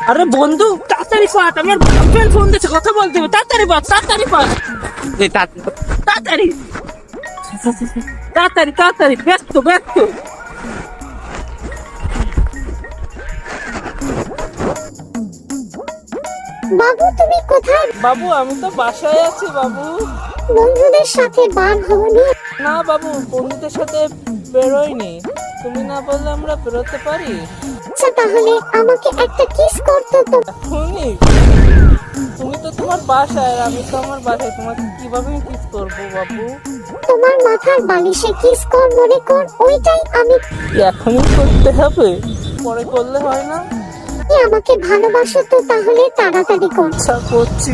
আরে বন্ধু তাড়াতাড়ি পাঠ, আমার গার্লফ্রেন্ড ফোন দিচ্ছে, কথা বলতে হবে, তাড়াতাড়ি পাঠ, তাড়াতাড়ি পাঠ, তাড়াতাড়ি তাড়াতাড়ি তাড়াতাড়ি, ব্যস্ত ব্যস্ত। বাবু তুমি কোথায়? বাবু আমি তো বাসায় আছি বাবু। বন্ধুদের সাথে বার হওনি? না বাবু, বন্ধুদের সাথে বেরোয়নি, তুমি না বললে আমরা বেরোতে পারি। আচ্ছা তাহলে আমাকে একটা কিস করতে তো। শুনি, তুমি তো তোমার বাসায়, আর আমি তো আমার বাসায়, তোমাকে কিভাবে কিস করবো বাবু? তোমার মাথার বালিশে কিস কর মনে কর, ওইটাই আমি। এখনই করতে হবে, পরে করলে হয় না? তুমি আমাকে ভালোবাসো তো, তাহলে তাড়াতাড়ি কর। আচ্ছা করছি।